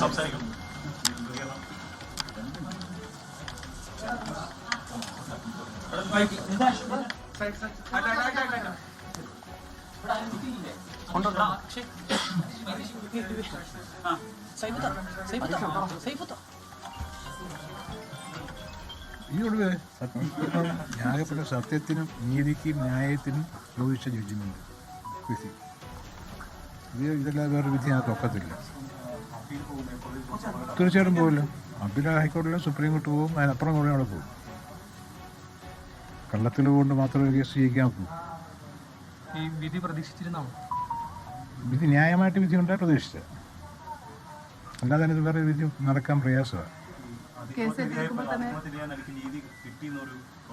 സംസാരിക്കുന്നു. ഈ ഒടുവേ ന്യായപ്പെട്ട സത്യത്തിനും നീതിക്കും ന്യായത്തിനും യോജിച്ച ജഡ്ജിമെന്റ് വിധി. ഇതെല്ലാം വേറെ വിധി ഞങ്ങൾക്ക് ഒക്കത്തില്ല. തീർച്ചയായിട്ടും പോകില്ല. അപ്പീൽ ഹൈക്കോടതിയിലും സുപ്രീം കോർട്ട് പോകും, അതിനപ്പുറം കൂടെ അവിടെ പോകും. കള്ളത്തിൽ കൊണ്ട് മാത്രമേ കേസ് ജയിക്കാൻ പോകും. ഈ വിധി പ്രതീക്ഷിച്ചിരുന്നോ? വിധി ന്യായമായിട്ട് വിധി ഉണ്ടായി പ്രതീക്ഷിച്ചത്, അല്ലാതെ ഇത് വേറെ വിധി നടക്കാൻ പ്രയാസമാണ്.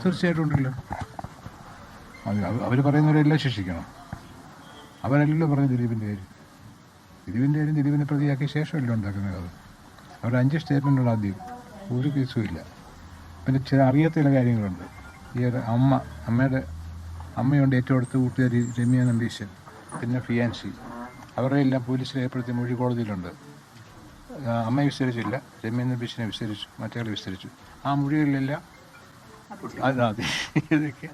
തീർച്ചയായിട്ടും ഉണ്ടല്ലോ. അവർ പറയുന്നവരെല്ലാം ശിക്ഷിക്കണം. അവരല്ലല്ലോ പറഞ്ഞു ദിലീപിൻ്റെ കാര്യം. ദിലീപിനെ പ്രതിയാക്കിയ ശേഷമല്ലോ ഉണ്ടാക്കുന്നത്. അത് അവർ 5 സ്റ്റേറ്റ്മെൻറ്റുണ്ട്. ആദ്യം ഒരു കേസും ഇല്ല. പിന്നെ ചില അറിയാത്ത ചില കാര്യങ്ങളുണ്ട്. ഈ ഒരു അമ്മയുണ്ട് ഏറ്റവും അടുത്ത് കൂട്ടുകാരി രമ്യ നമ്പീശൻ, പിന്നെ ഫിയാൻസി, അവരെ എല്ലാം പോലീസിൽ ഏർപ്പെടുത്തിയ മൊഴി കോടതിയിലുണ്ട്. അമ്മയെ വിസ്തരിച്ചില്ല, രമ്യ നമ്പീശനെ വിസ്തരിച്ചു, മറ്റേ വിസ്തരിച്ചു. ആ മൊഴികളിലെല്ലാം അതെ ഇതൊക്കെ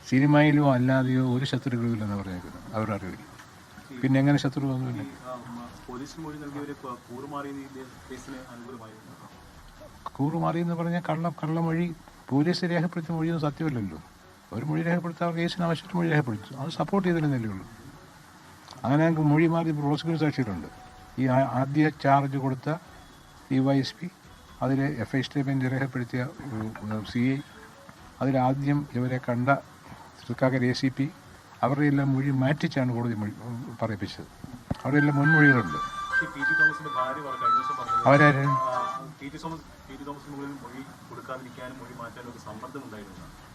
സിനിമയിലോ അല്ലാതെയോ ഒരു ശത്രുക്കളില്ലെന്ന് പറഞ്ഞേക്കുന്നത് അവരുടെ അറിവിൽ. പിന്നെ എങ്ങനെ ശത്രു ഒന്നുമില്ല. കൂറുമാറിയെന്ന് പറഞ്ഞാൽ കള്ളമൊഴി പോലീസ് രേഖപ്പെടുത്തിയ മൊഴിയൊന്നും സത്യമല്ലല്ലോ. ഒരു മൊഴി രേഖപ്പെടുത്താൻ കേസിന് ആവശ്യമായിട്ട് മൊഴി രേഖപ്പെടുത്തും, അത് സപ്പോർട്ട് ചെയ്തില്ലെന്നല്ലേ ഉള്ളൂ. അങ്ങനെ ഞങ്ങൾക്ക് മൊഴി മാറി പ്രോസിക്യൂഷൻ സാക്ഷിയിലുണ്ട്. ഈ ആദ്യ ചാർജ് കൊടുത്ത DYSP, അതിൽ FI സ്റ്റേറ്റ്മെൻറ്റ് രേഖപ്പെടുത്തിയ CI, അതിലാദ്യം ഇവരെ കണ്ട തൃക്കാക്കര ACP, അവരുടെ എല്ലാം മൊഴി മാറ്റിച്ചാണ് കോടതി പറയിപ്പിച്ചത്. അവരുടെ എല്ലാം മുൻമൊഴികളുണ്ട്. അവരാരും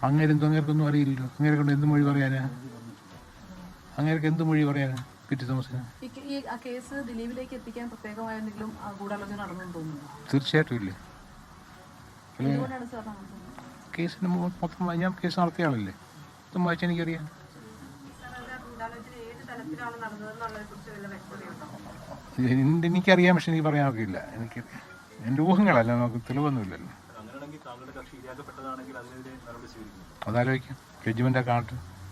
അങ്ങേർക്കൊന്നും അറിയില്ലല്ലോ. അങ്ങേരെ കൊണ്ട് എന്ത് മൊഴി പറയാനാ? അങ്ങേർക്ക് എന്ത് മൊഴി പറയാനാ PT തോമസിന്? തീർച്ചയായിട്ടും ഇല്ലേ. കേസിന് മൊത്തം ഞാൻ കേസ് നടത്തിയ ആളല്ലേ, മൊത്തം വായിച്ച എനിക്കറിയാം. എനിക്കറിയാം, പക്ഷെ എനിക്ക് പറയാൻ ഒക്കില്ല. എനിക്ക് എൻ്റെ ഊഹങ്ങളല്ല, നമുക്ക് തെളിവൊന്നുമില്ലല്ലോ. അതാലോചിക്കാം. ജഡ്ജ്മെൻ്റ് കാണട്ടെ.